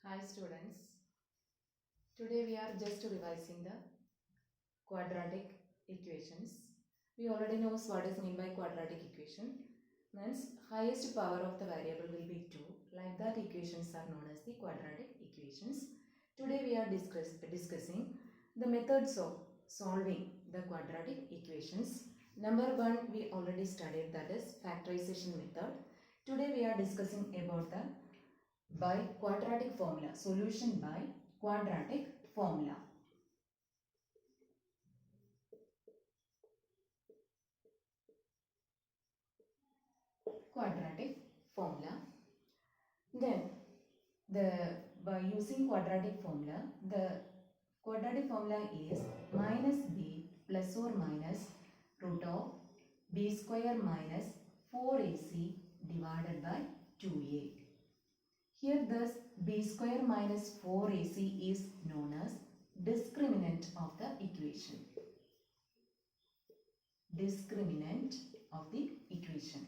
Hi students, today we are just revising the quadratic equations. We already know what is meant by quadratic equation. Means highest power of the variable will be 2. Like that equations are known as the quadratic equations. Today we are discussing the methods of solving the quadratic equations. Number 1 we already studied, that is factorization method. Today we are discussing about the by quadratic formula, solution by quadratic formula. Quadratic formula. Then the by using quadratic formula, the quadratic formula is minus b plus or minus root of b square minus 4ac divided by 2a. Here thus b square minus 4ac is known as discriminant of the equation. Discriminant of the equation.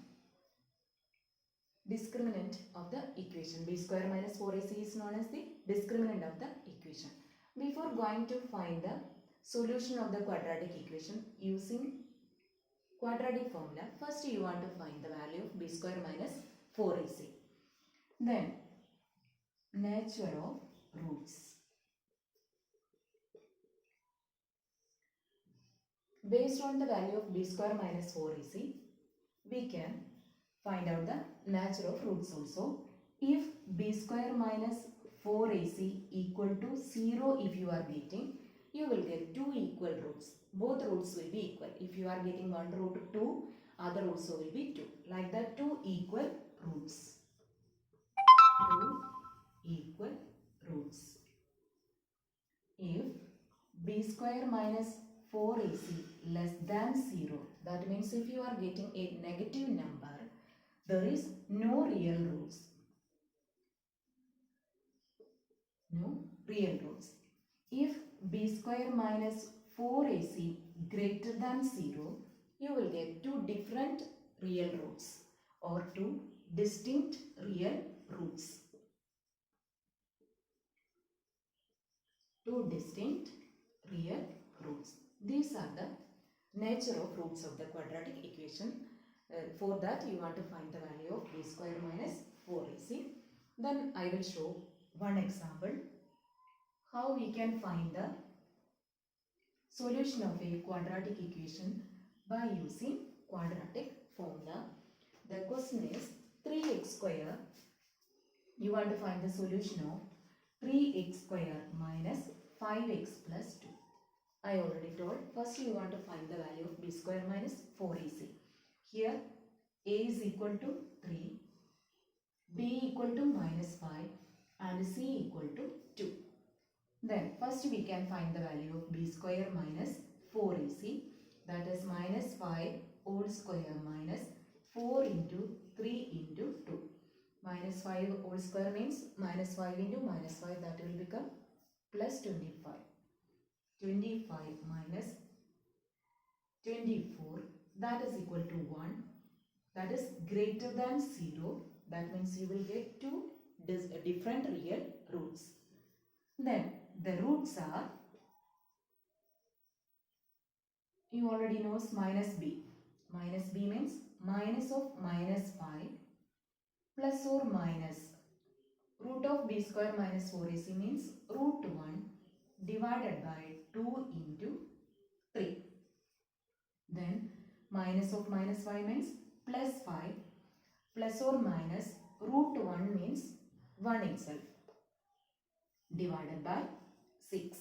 Discriminant of the equation. B square minus 4ac is known as the discriminant of the equation. Before going to find the solution of the quadratic equation using quadratic formula, first you want to find the value of b square minus 4ac. Then nature of roots. Based on the value of b square minus 4ac, we can find out the nature of roots also. If b square minus 4ac equal to 0 if you are getting, you will get two equal roots. Both roots will be equal. If you are getting one root 2, other also will be 2. Like that, two equal roots. Two equal roots. If b square minus 4ac less than 0, that means if you are getting a negative number, there is no real roots. No real roots. If b square minus 4ac greater than 0, you will get two different real roots or two distinct real roots. Two distinct real roots. These are the nature of roots of the quadratic equation. For that you want to find the value of b square minus 4ac. Then I will show one example how we can find the solution of a quadratic equation by using quadratic formula. The question is 3x square. You want to find the solution of 3x square minus 5x plus 2. I already told. First you want to find the value of b square minus 4ac. Here a is equal to 3, b equal to minus 5 and c equal to 2. Then first we can find the value of b square minus 4ac, that is minus 5 whole square minus 4 into 3 into 2. Minus 5 whole square means minus 5 into minus 5, that will become plus 25. 25 minus 24, that is equal to 1. That is greater than 0. That means you will get two different real roots. Then the roots are, you already know, minus b. Minus b means minus of minus 5 plus or minus root of b square minus 4ac means root 1 divided by 2 into 3. Then minus of minus 5 means plus 5 plus or minus root 1 means 1 itself divided by 6.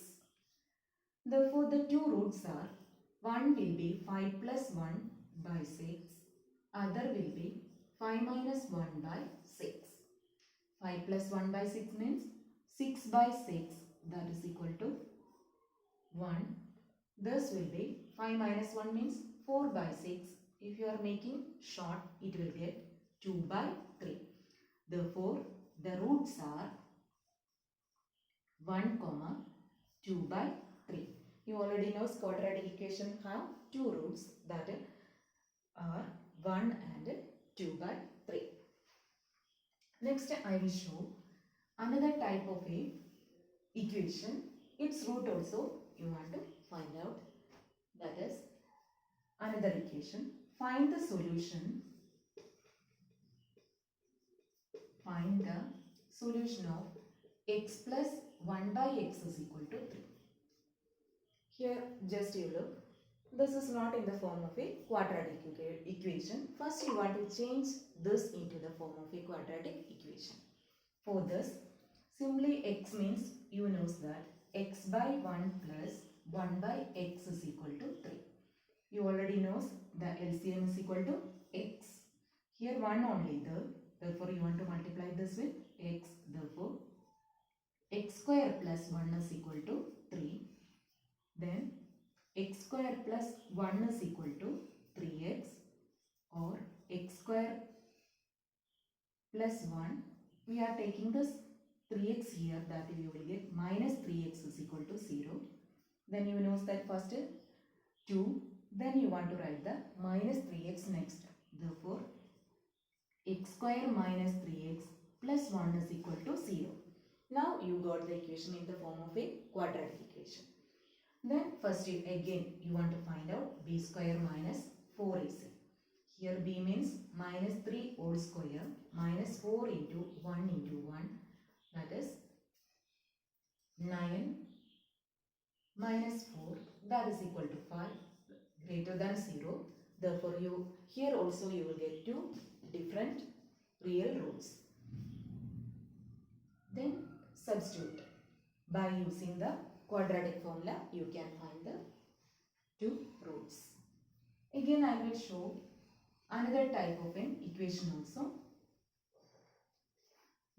Therefore, the two roots are, one will be 5 plus 1 by 6, other will be 5 minus 1 by 6. 5 plus 1 by 6 means 6 by 6, that is equal to 1. This will be 5 minus 1 means 4 by 6. If you are making short, it will get 2 by 3. Therefore, the roots are 1 comma 2 by 3. You already know quadratic equation have two roots, that are 1 and 2 by 3. Next I will show another type of a equation, its root also you want to find out. That is another equation. Find the solution. Find the solution of x plus 1 by x is equal to 3. Here just you look. This is not in the form of a quadratic equation. First you want to change this into the form of a quadratic equation. For this, simply x means you know that x by 1 plus 1 by x is equal to 3. You already know the LCM is equal to x. Here 1 only there. Therefore you want to multiply this with x. Therefore x square plus 1 is equal to 3. Then x square plus 1 is equal to 3x, or x square plus 1. We are taking this 3x here, that you will get minus 3x is equal to 0. Then you know that first 2. Then you want to write the minus 3x next. Therefore x square minus 3x plus 1 is equal to 0. Now you got the equation in the form of a quadratic equation. Then first again you want to find out b square minus 4ac. Here b means minus 3 whole square minus 4 into 1 into 1, that is 9 minus 4, that is equal to 5, greater than 0. Therefore you here also you will get two different real roots. Then substitute. By using the quadratic formula you can find the two roots. Again I will show another type of an equation also,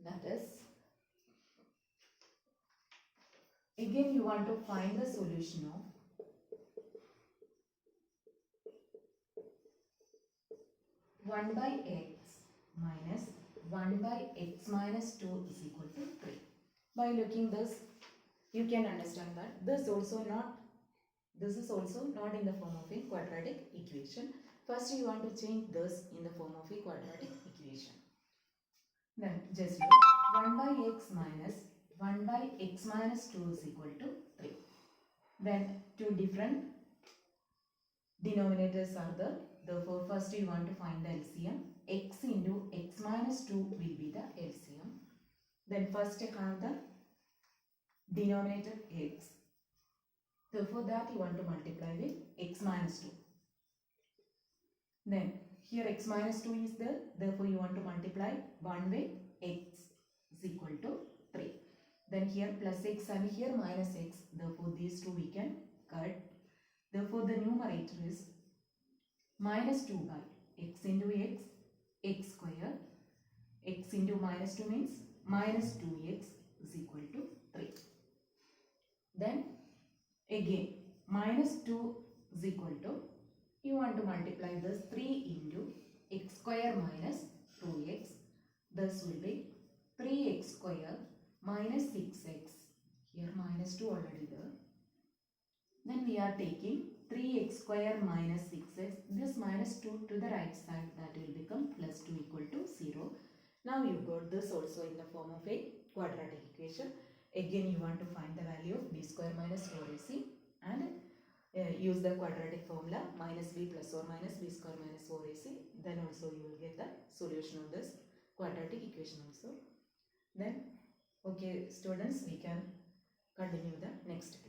that is again you want to find the solution of one by x minus 1 by x minus 2 is equal to 3. By looking this you can understand that this is also not in the form of a quadratic equation. First you want to change this in the form of a quadratic equation. Then just look, 1 by x minus 1 by x minus 2 is equal to 3. Then two different denominators are there. Therefore first you want to find the LCM. X into x minus 2 will be the LCM. Then first have the denominator x. Therefore that you want to multiply with x minus 2. Then here x minus 2 is there. Therefore you want to multiply 1 with x is equal to 3. Then here plus x and here minus x. Therefore these two we can cut. Therefore the numerator is minus 2 by x into x, x square. X into minus 2 means minus 2x is equal to 3. Then again minus 2 is equal to, you want to multiply this 3 into x square minus 2x. This will be 3x square minus 6x. Here minus 2 already there. Then we are taking 3x square minus 6x. This minus 2 to the right side, that will become plus 2 equal to 0. Now you got this also in the form of a quadratic equation. Again you want to find the value of b square minus 4ac and use the quadratic formula minus b plus or minus b square minus 4ac. Then also you will get the solution of this quadratic equation also. Then okay students, we can continue the next